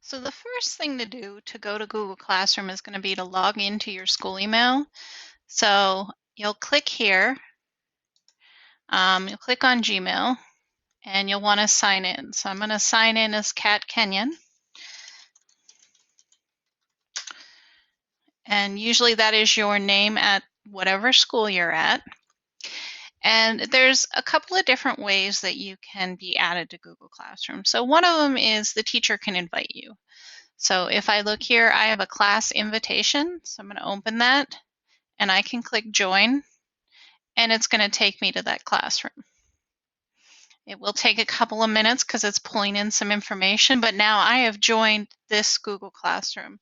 So the first thing to do to go to Google Classroom is going to be to log into your school email. So you'll click here, you'll click on Gmail, and you'll want to sign in. So I'm going to sign in as Kat Kenyon. And usually that is your name at whatever school you're at. And there's a couple of different ways that you can be added to Google Classroom. So one of them is the teacher can invite you. So if I look here, I have a class invitation. So I'm going to open that and I can click join and it's going to take me to that classroom. It will take a couple of minutes because it's pulling in some information, but now I have joined this Google Classroom.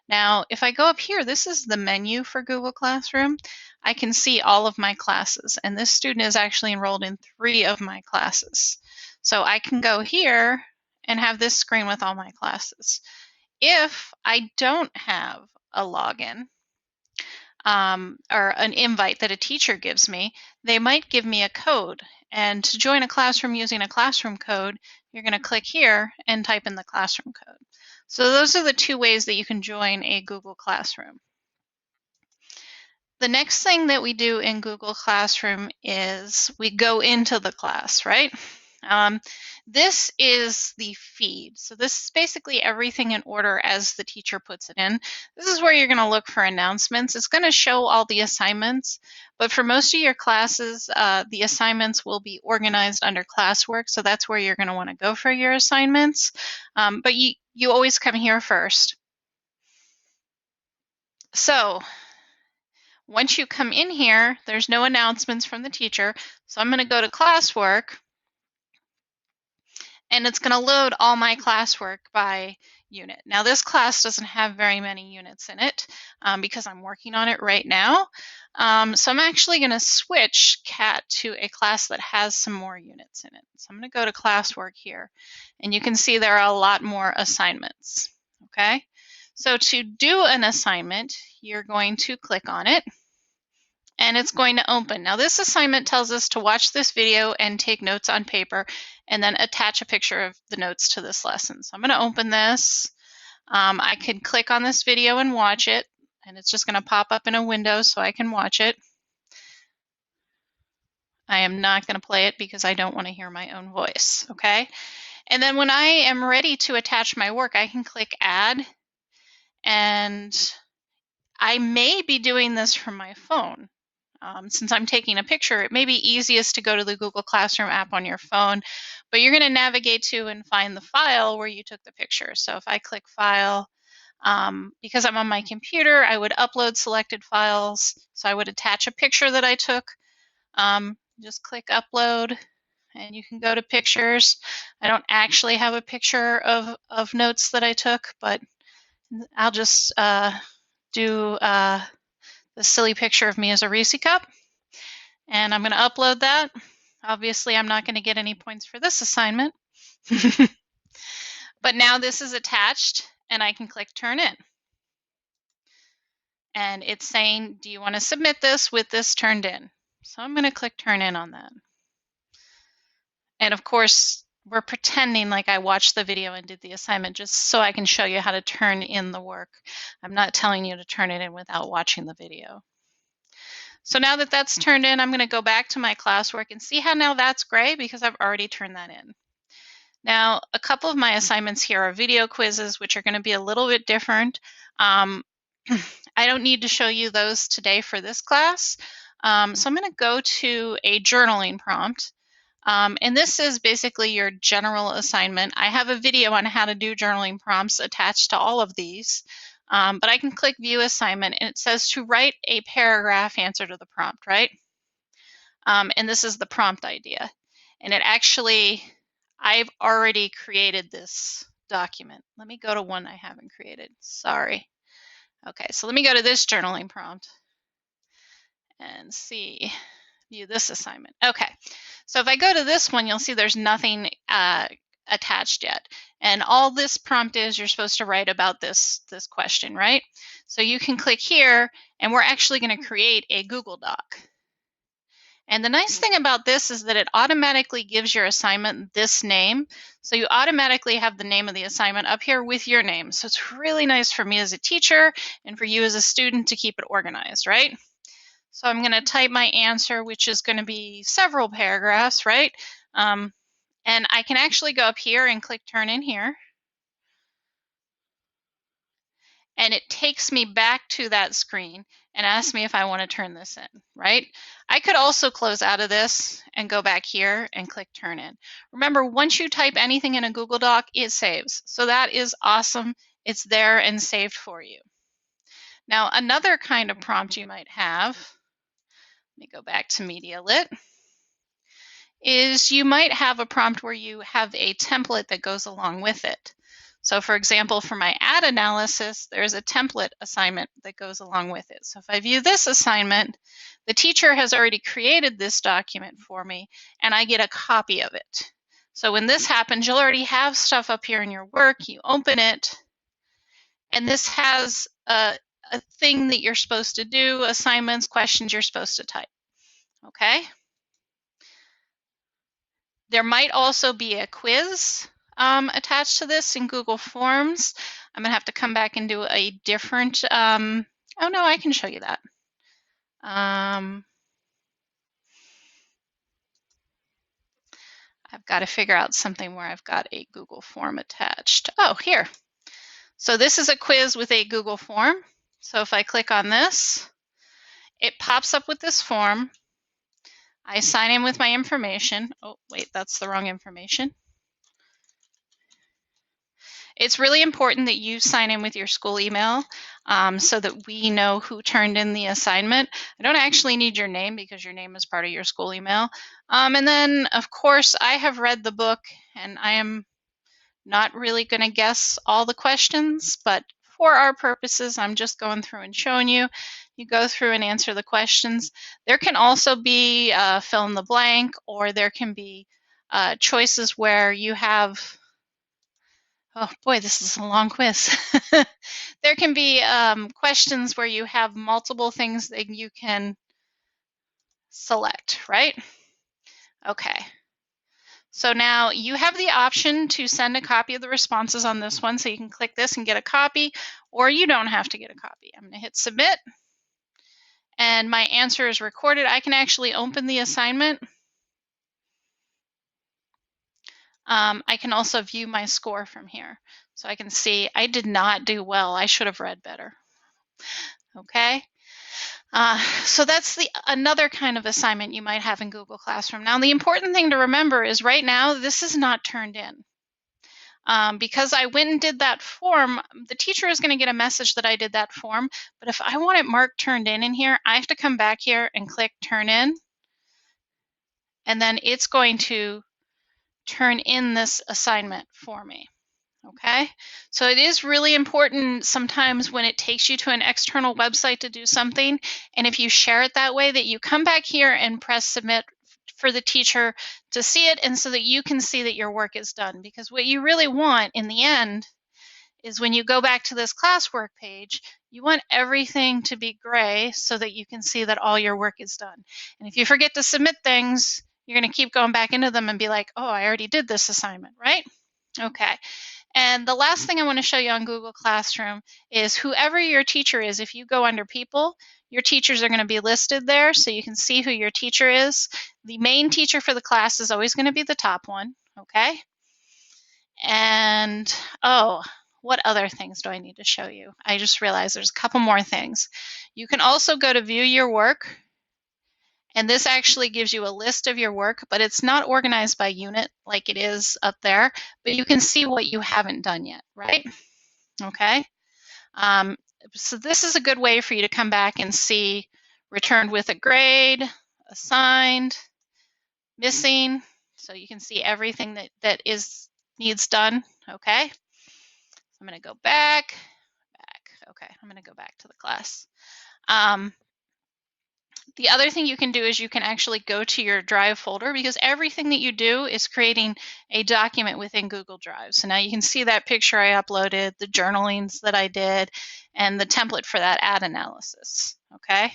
Now, if I go up here, this is the menu for Google Classroom. I can see all of my classes, and this student is actually enrolled in 3 of my classes. So I can go here and have this screen with all my classes. If I don't have a login, or an invite that a teacher gives me, they might give me a code. And to join a classroom using a classroom code, you're going to click here and type in the classroom code. So those are the 2 ways that you can join a Google Classroom. The next thing that we do in Google Classroom is we go into the class, right? This is the feed. So this is basically everything in order as the teacher puts it in. This is where you're going to look for announcements. It's going to show all the assignments, but for most of your classes, the assignments will be organized under Classwork, so that's where you're going to want to go for your assignments. But you always come here first. So once you come in here, there's no announcements from the teacher, so I'm going to go to Classwork. And it's going to load all my classwork by unit. Now this class doesn't have very many units in it because I'm working on it right now. So I'm actually going to switch Kat to a class that has some more units in it. So I'm going to go to Classwork here, and you can see there are a lot more assignments. Okay, so to do an assignment, you're going to click on it, and it's going to open. Now this assignment tells us to watch this video and take notes on paper and then attach a picture of the notes to this lesson. So I'm going to open this. I can click on this video and watch it, and it's just going to pop up in a window so I can watch it. I am not going to play it because I don't want to hear my own voice, okay? And then when I am ready to attach my work, I can click Add, and I may be doing this from my phone. Since I'm taking a picture, it may be easiest to go to the Google Classroom app on your phone, but you're going to navigate to and find the file where you took the picture. So if I click File, because I'm on my computer, I would upload selected files. So I would attach a picture that I took. Just click Upload, and you can go to Pictures. I don't actually have a picture of notes that I took, but I'll just do the silly picture of me as a Reese cup, and I'm going to upload that. Obviously, I'm not going to get any points for this assignment, but now this is attached, and I can click Turn In. And it's saying, do you want to submit this with this turned in? So I'm going to click Turn In on that. And of course, we're pretending like I watched the video and did the assignment just so I can show you how to turn in the work. I'm not telling you to turn it in without watching the video. So now that that's turned in, I'm going to go back to my classwork and see how now that's gray because I've already turned that in. Now, a couple of my assignments here are video quizzes, which are going to be a little bit different. I don't need to show you those today for this class. So I'm going to go to a journaling prompt. And this is basically your general assignment. I have a video on how to do journaling prompts attached to all of these. But I can click View Assignment, and it says to write a paragraph answer to the prompt, right? And this is the prompt idea. And it actually, I've already created this document. Let me go to one I haven't created. Sorry. Okay, so let me go to this journaling prompt and see, view this assignment. Okay, so if I go to this one, you'll see there's nothing attached yet. And all this prompt is, you're supposed to write about this question, right? So you can click here, and we're actually going to create a Google Doc. And the nice thing about this is that it automatically gives your assignment this name. So you automatically have the name of the assignment up here with your name. So it's really nice for me as a teacher and for you as a student to keep it organized, right? So I'm going to type my answer, which is going to be several paragraphs, right? And I can actually go up here and click turn in here. And it takes me back to that screen and asks me if I want to turn this in, right? I could also close out of this and go back here and click turn in. Remember, once you type anything in a Google Doc, it saves. So that is awesome. It's there and saved for you. Now, another kind of prompt you might have, let me go back to Media Lit, is you might have a prompt where you have a template that goes along with it. So for example, for my ad analysis, there's a template assignment that goes along with it. So if I view this assignment, the teacher has already created this document for me, and I get a copy of it. So when this happens, you'll already have stuff up here in your work. You open it, and this has a thing that you're supposed to do, assignments, questions you're supposed to type. Okay? There might also be a quiz attached to this in Google Forms. I'm going to have to come back and do a different, oh no, I can show you that. I've got to figure out something where I've got a Google form attached. Oh, here. So this is a quiz with a Google form. So if I click on this, it pops up with this form. I sign in with my information. Oh, wait, that's the wrong information. It's really important that you sign in with your school email so that we know who turned in the assignment. I don't actually need your name because your name is part of your school email. And then, of course, I have read the book and I am not really going to guess all the questions, but for our purposes, I'm just going through and showing you. You go through and answer the questions. There can also be fill in the blank, or there can be choices where you have, oh boy, this is a long quiz. There can be questions where you have multiple things that you can select, right? Okay. So now you have the option to send a copy of the responses on this one, so you can click this and get a copy, or you don't have to get a copy. I'm going to hit submit, and my answer is recorded. I can actually open the assignment. I can also view my score from here. So I can see I did not do well. I should have read better. Okay. So that's another kind of assignment you might have in Google Classroom. Now, the important thing to remember is right now, this is not turned in. Because I went and did that form, the teacher is going to get a message that I did that form, but if I want it marked turned in here, I have to come back here and click turn in, and then it's going to turn in this assignment for me. Okay, so it is really important sometimes when it takes you to an external website to do something, and if you share it that way, that you come back here and press submit for the teacher to see it, and so that you can see that your work is done. Because what you really want in the end is when you go back to this classwork page, you want everything to be gray so that you can see that all your work is done. And if you forget to submit things, you're going to keep going back into them and be like, oh, I already did this assignment, right? Okay. And the last thing I want to show you on Google Classroom is whoever your teacher is, if you go under people, your teachers are going to be listed there so you can see who your teacher is. The main teacher for the class is always going to be the top one, okay? And, oh, what other things do I need to show you? I just realized there's a couple more things. You can also go to view your work, and this actually gives you a list of your work, but it's not organized by unit like it is up there, but you can see what you haven't done yet, right? Okay. So this is a good way for you to come back and see returned with a grade, assigned, missing, so you can see everything that needs done, okay? I'm going to go back. Okay, I'm going to go back to the class. The other thing you can do is you can actually go to your Drive folder, because everything that you do is creating a document within Google Drive. So now you can see that picture I uploaded, the journalings that I did, and the template for that ad analysis, okay?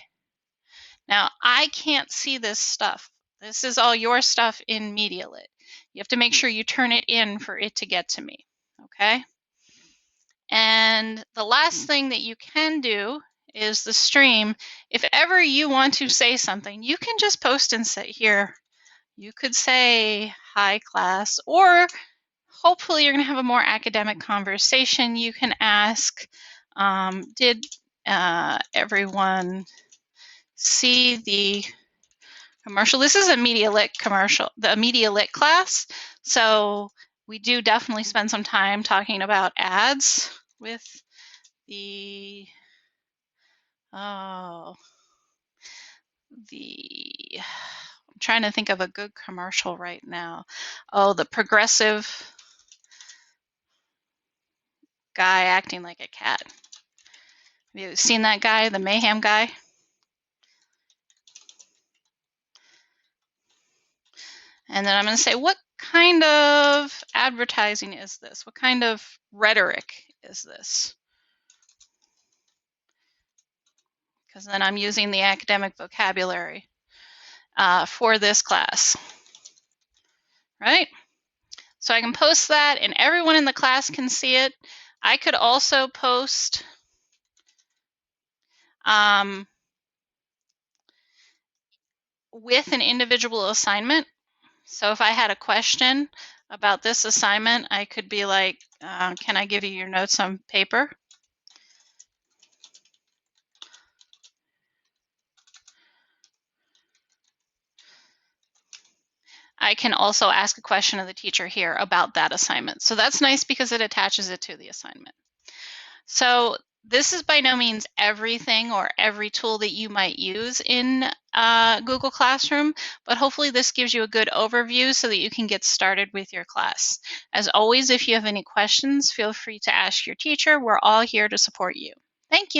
Now, I can't see this stuff. This is all your stuff in MediaLit. You have to make sure you turn it in for it to get to me, okay? And the last thing that you can do is the stream. If ever you want to say something, you can just post and say here. You could say, hi, class, or hopefully you're going to have a more academic conversation. You can ask, did everyone see the commercial? This is a MediaLit commercial, the MediaLit class. So we do definitely spend some time talking about ads with the, I'm trying to think of a good commercial right now. Oh, the progressive guy acting like a cat. Have you seen that guy, the mayhem guy? And then I'm going to say, what kind of advertising is this? What kind of rhetoric is this? Because then I'm using the academic vocabulary for this class, right? So I can post that and everyone in the class can see it. I could also post with an individual assignment. So if I had a question about this assignment, I could be like, can I give you your notes on paper? I can also ask a question of the teacher here about that assignment. So that's nice because it attaches it to the assignment. So this is by no means everything or every tool that you might use in Google Classroom, but hopefully this gives you a good overview so that you can get started with your class. As always, if you have any questions, feel free to ask your teacher. We're all here to support you. Thank you.